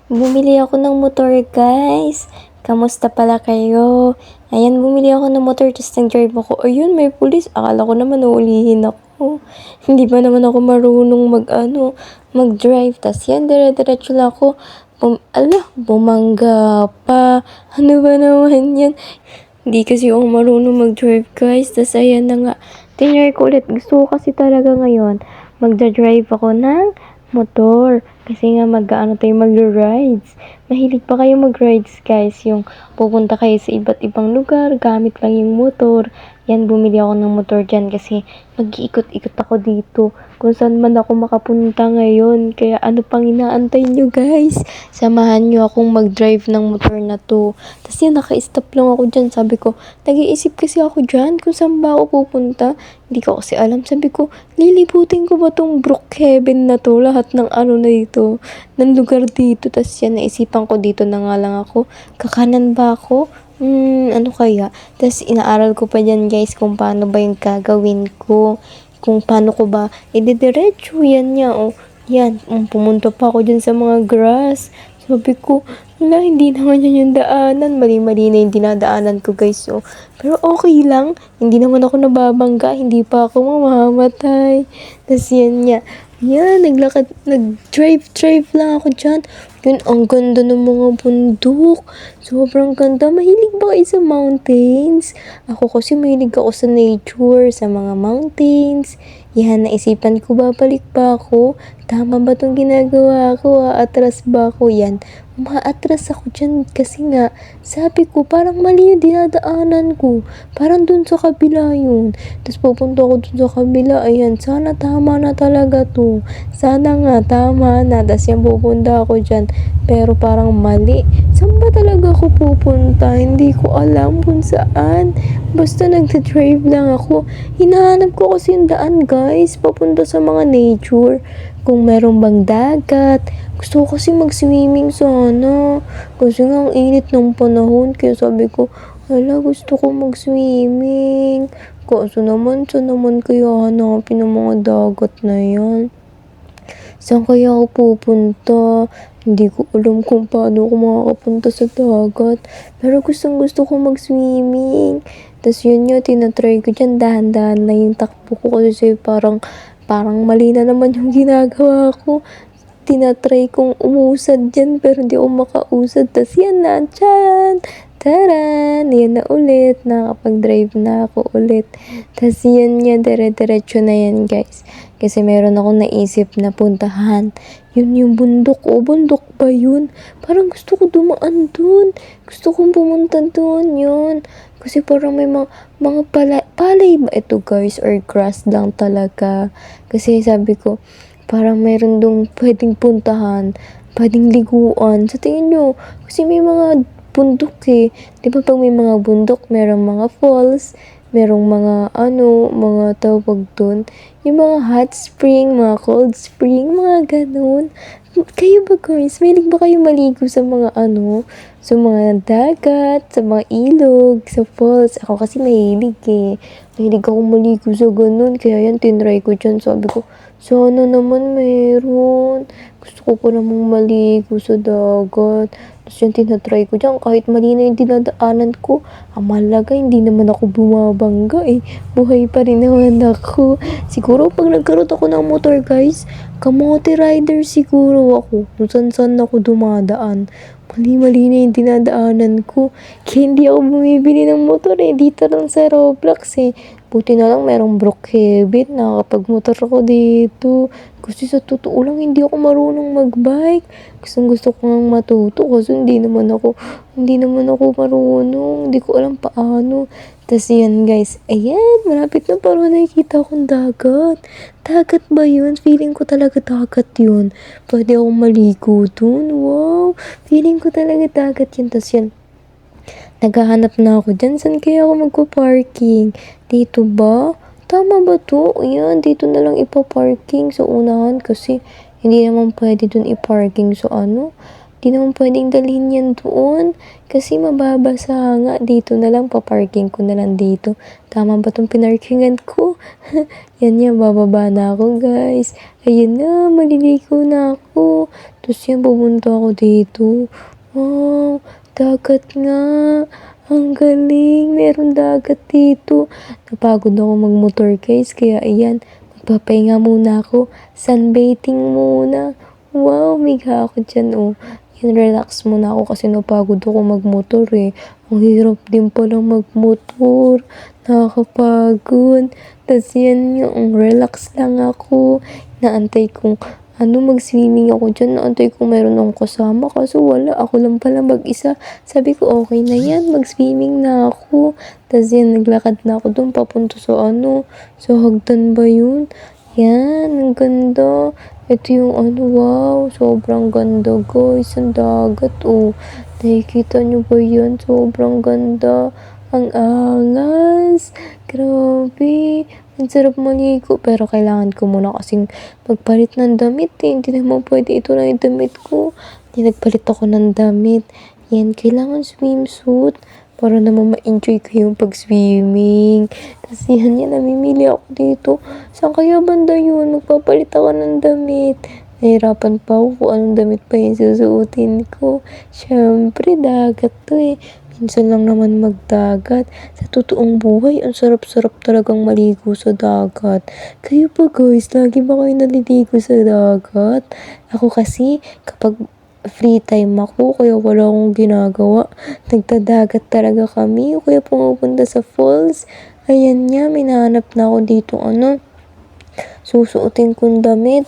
Bumili ako ng motor, guys. Kamusta pala kayo? Ayan, bumili ako ng motor, tapos nag-drive ako. Ayun, may pulis. Akala ko naman uulihin ako. Hindi pa naman ako marunong mag-drive. Tapos yan, dire-diretso lang ako. Bumangga pa. Ano ba naman yan? Hindi kasi ako marunong mag-drive, guys. Tapos ayan na nga. Tinry ko ulit. Gusto ko kasi talaga ngayon. Magdadrive ako ng motor. Kasi nga mag-rides. Mahilig pa kayo mag-rides, guys. Yung pupunta kayo sa iba't ibang lugar, gamit lang yung motor. Yan, bumili ako ng motor dyan kasi mag-iikot-ikot ako dito. Kung saan man ako makapunta ngayon. Kaya ano pang inaantay nyo, guys? Samahan nyo akong mag-drive ng motor na to. Tapos yan, naka-stop lang ako dyan. Sabi ko, nag-iisip kasi ako dyan kung saan ba ako pupunta. Hindi ko kasi alam. Sabi ko, lilibutin ko ba tong Brookhaven na to? Lahat ng na dito, ng lugar dito. Tapos yan, naisipan ko dito na nga lang ako. Kakanan ba ako? Ano kaya? Tapos inaaral ko pa dyan, guys, kung paano ba yung gagawin ko. Kung paano ko ba idediretso. Yan niya, oh. Yan, pumunta pa ako dyan sa mga grass. Sabi ko, wala, hindi naman yan yung daanan. Mali-mali na yung dinadaanan ko, guys. So, pero okay lang. Hindi naman ako nababangga. Hindi pa ako mamamatay. Tapos yan niya. Yan, nag-drive lang ako dyan. Yun, ang ganda ng mga bundok. Sobrang ganda. Mahilig ba kayo sa mountains? Ako kasi mahilig ako sa nature, sa mga mountains. Yan, naisipan ko, babalik ba ako? Tama ba itong ginagawa ko? Atras ba ako? Yan, umaatras ako dyan kasi nga, sabi ko, parang mali yung dinadaanan ko. Parang dun sa kabila yun. Tapos pupunta ako dun sa kabila, ayan, sana tama na talaga to. Sana nga, tama na. Tapos yan, pupunta ako dyan. Pero parang mali. Saan ba talaga ako pupunta? Hindi ko alam kung saan. Basta nagda-drive lang ako. Hinahanap ko kasi yung daan, guys. Papunta sa mga nature. Kung meron bang dagat. Gusto ko kasi mag-swimming sana. Kasi nga ang init ng panahon. Kaya sabi ko, hala, gusto ko mag-swimming. Kaso naman, saan naman kaya hanapin ang mga dagat na yan? Saan kaya ako pupunta? Hindi ko alam kung paano ako makakapunta sa dagat. Pero gustong gusto ko mag-swimming. Tapos yun yun, tinatry ko dyan. Dahan-dahan na yung takbo ko kasi parang mali na naman yung ginagawa ko. Tinatry kong umusad dyan pero hindi ako makausad. Tapos yan na, dyan! Taran! Yan na ulit. Nakakapag-drive na ako ulit. Tapos yan yan, dire-diretso na yan, guys. Kasi meron akong naisip na puntahan. Yun yung bundok. O, bundok ba yun? Parang gusto ko dumaan dun. Gusto kong pumunta dun. Yun. Kasi parang may mga palay ba ito, guys? Or grass lang talaga. Kasi sabi ko, parang meron dong pwedeng puntahan, pwedeng liguan. Sa tingin nyo, kasi may mga bundok eh. Di ba pag may mga bundok, merong mga falls, merong mga tawag dun. Yung mga hot spring, mga cold spring, mga ganun. Kayo ba, guys? Mahilig ba kayo maligo sa mga sa mga dagat, sa mga ilog, sa falls? Ako kasi mahilig eh. Mahilig ako maligo sa ganun. Kaya yan, tinry ko dyan. Sabi ko, sana naman meron. Gusto ko pa namang maligo sa dagat. Tapos yung tinatry ko dyan, kahit mali na yung dinadaanan ko, ang mahalaga, hindi naman ako bumabangga eh. Buhay pa rin naman ako. Siguro pag nagkaroon ako ng motor, guys, kamote rider siguro ako. Kung saan ako dumadaan. Mali-mali na yung dinadaanan ko. Kaya hindi ako bumibili ng motor eh. Dito lang sa Roblox eh. Buti na lang merong Brookhaven. Nakakapag-motor ako dito. Kasi sa totoo lang, hindi ako marunong magbike. Gusto ko nga matuto kasi hindi naman ako marunong. Hindi ko alam paano. Tapos yan, guys. Ayan, malapit na parang nakikita akong dagat. Dagat ba yun? Feeling ko talaga dagat yun. Pwede akong maligo dun. Wow. Feeling ko talaga dagat yun. Tapos yan, naghahanap na ako dyan. Saan kaya ako magpa-parking? Dito ba? Tama ba to? Ayan, dito na lang ipa-parking sa unahan kasi hindi naman pwede dun i-parking sa Di naman pwedeng dalhin yan doon. Kasi mababasa nga. Dito na lang, paparking ko na lang dito. Tama ba itong pinarkingan ko? Yan yan, bababa na ako guys. Ayun na, maliligo na ako. Tapos yan, pupunta ako dito. Wow, dagat nga. Ang galing, meron dagat dito. Napagod ako magmotor guys, kaya ayan, magpapahinga muna ako. Sunbathing muna. Wow, miga ako dyan oh. Yan, relax muna ako kasi napagod ako magmotor eh. Ang hirap din pala magmotor. Nakakapagod. Tapos yan yung relax lang ako. Naantay kong mag-swimming ako dyan. Naantay kong meron akong kasama. Kaso wala. Ako lang pala mag-isa. Sabi ko, okay na yan. Mag-swimming na ako. Tapos yan, naglakad na ako doon. Papunta sa sa hagdan ba yun? Yan, ang ganda. Ito yung wow, sobrang ganda guys. Ang dagat, oh. Nakikita nyo ba yan? Sobrang ganda. Ang angas. Grabe. Ang sarap maligo. Pero kailangan ko muna kasing magpalit ng damit eh. Hindi naman pwede ito na yung damit ko. Hindi nagpalit ako ng damit. Yan, kailangan swimsuit para naman ma-enjoy ko yung pag-swimming. Kasi yan, namimili ako dito. Saan kaya banda yun? Magpapalit ako ng damit. Nahirapan pa ako kung anong damit pa yung susuotin ko. Syempre, dagat to eh. Minsan lang naman magdagat. Sa totoong buhay, ang sarap-sarap talagang maligo sa dagat. Kayo pa guys, lagi ba kayo naliligo sa dagat? Ako kasi, kapag free time ako, kaya wala akong ginagawa. Nagdadagat talaga kami, kaya pumupunta sa falls. Ayan nga, may nahanap na ako dito, susuotin kong damit.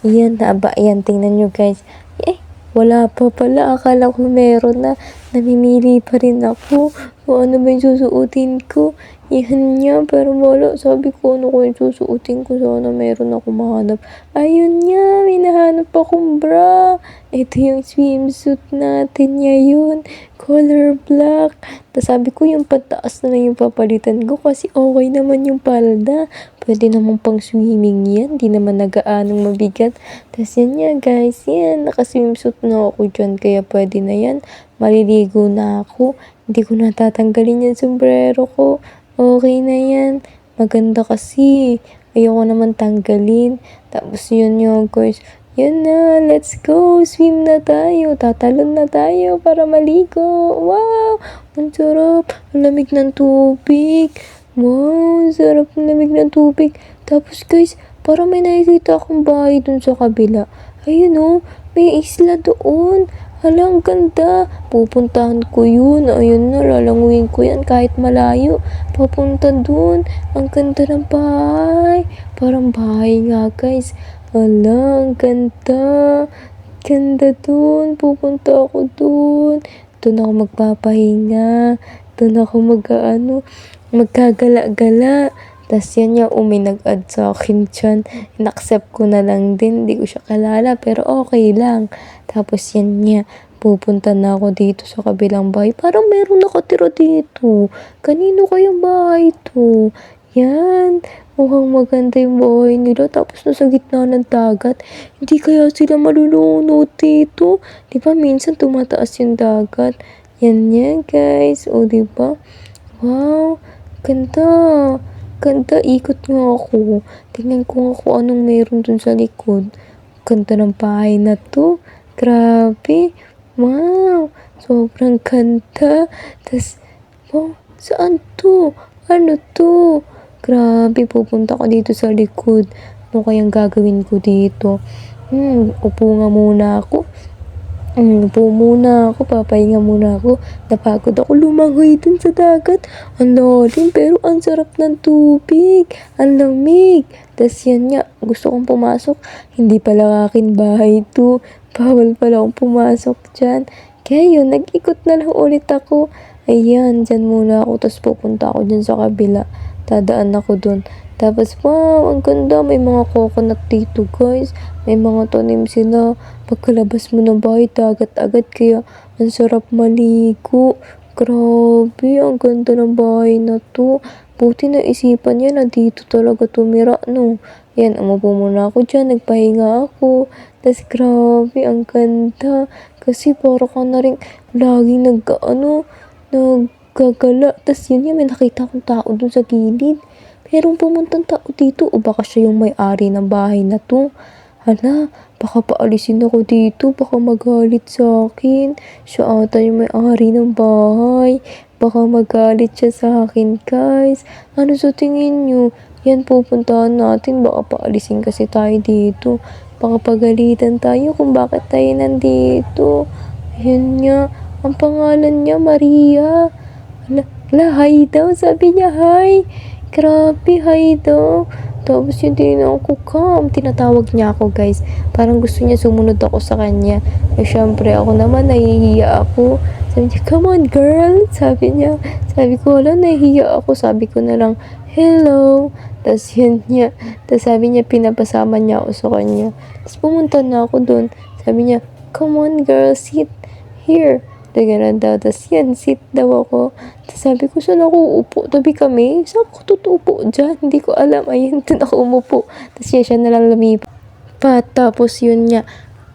Ayan, ayan, tingnan nyo guys. Wala pa pala, akala ko meron na. Namimili pa rin ako kung ano ba yung susuotin ko. Yan nga, pero wala. Sabi ko, ano ko yung susuotin ko. Sana meron ako mahanap. Ayun nga, may nahanap akong bra. Ito yung swimsuit natin ngayon. Color black. Tapos sabi ko, yung pataas na lang yung papalitan ko kasi okay naman yung palda. Pwede naman pang swimming yan. Di naman nagaanong mabigat. Tapos yan nga guys, yan. Nakaswimsuit na ako dyan. Kaya pwede na yan. Maliligo na ako. Hindi ko natatanggalin yung sombrero ko. Okay na yan. Maganda kasi. Ayoko naman tanggalin. Tapos yun yung guys. Yan na, let's go. Swim na tayo. Tatalon na tayo para maligo. Wow! Ang sarap. Ang lamig ng tubig. Wow, sarap ng lamig ng tubig. Tapos guys, parang may nakikita akong bahay dun sa kabila. Ayun oh, may isla doon. Hala, ang ganda. Pupuntahan ko yun. Ayun na, lalanguin ko yan kahit malayo. Papunta dun. Ang ganda ng bahay. Parang bahay nga guys. Hala, ang ganda. Ganda dun. Pupunta ako dun. Doon ako magpapahinga. Doon ako magkagala-gala. Tapos yan niya, may nag-add sa akin dyan. In-accept ko na lang din. Hindi ko siya kalala, pero okay lang. Tapos yan niya, pupunta na ako dito sa kabilang bahay. Parang meron nakatira dito. Kanino kayang bahay to? Yan. Mukhang maganda yung bahay nila. Tapos nasa gitna ng dagat. Hindi kaya sila malulunod dito? Di ba minsan tumataas yung dagat? Yan yan guys. O di ba? Wow. Ganda. Ganda, ikot nga ako. Tingnan ko nga kung anong meron dun sa likod. Ganda ng bahay na to. Grabe. Wow. Sobrang ganda. Tas, wow, saan to? Ano to? Grabe, pupunta ko dito sa likod. Ano kayang gagawin ko dito? Upo nga muna ako. Upo muna ako, papahinga muna ako. Napagod ako lumangoy dun sa dagat. Ang lalim, pero ang sarap ng tubig. Ang lamig. Tas yan nga, gusto kong pumasok. Hindi pala akin bahay to. Bawal pala akong pumasok dyan. Kaya yun, nag-ikot na lang ulit ako. Ayan, dyan muna ako. Tapos pupunta ako dyan sa kabila. Dadaan ako dun. Tapos, wow, ang ganda. May mga coconut dito, guys. May mga tanim sila. Pagkalabas mo ng bahay, dagat agad. Kaya, ang sarap maligo. Grabe, ang ganda ng bahay na to. Buti na isipan niya na dito talaga tumira, no? Yan, umupo muna ako dyan. Nagpahinga ako. Tapos, grabe, ang ganda. Kasi para ka na rin laging naggagala. Tas yun may nakita akong tao dun sa gilid. Merong pumuntang tao dito o baka siya yung may-ari ng bahay na 'to. Hala, baka paalisin ako dito, baka magalit sa akin. Siya ata yung may-ari ng bahay. Baka magalit siya sa akin, guys. Ano sa tingin niyo? Yan, pupuntahan natin. Baka paalisin kasi tayo dito. Baka pagalitan tayo kung bakit tayo nandito. Yun nga, ang pangalan niya, Maria. Hala, hi daw. Sabi niya, hi. Grabe, hi daw. Tapos yun, tinanong ko, come. Tinatawag niya ako, guys. Parang gusto niya sumunod ako sa kanya. Eh, syempre, ako naman, nahihiya ako. Sabi niya, come on, girl. Sabi niya. Sabi ko, wala, nahihiya ako. Sabi ko na lang, hello. Tapos yun niya. Tapos sabi niya, pinapasama niya ako sa kanya. Tapos pumunta na ako dun. Sabi niya, come on, girl, sit here. Ganun daw. Tapos yan, sit daw ako. Tapos sabi ko, saan ako uupo? Tabi kami? Saan ako tutupo dyan? Hindi ko alam. Ayun, dun ako umupo. Tapos siya na lang lumipat. Tapos yun niya,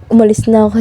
umalis na ako.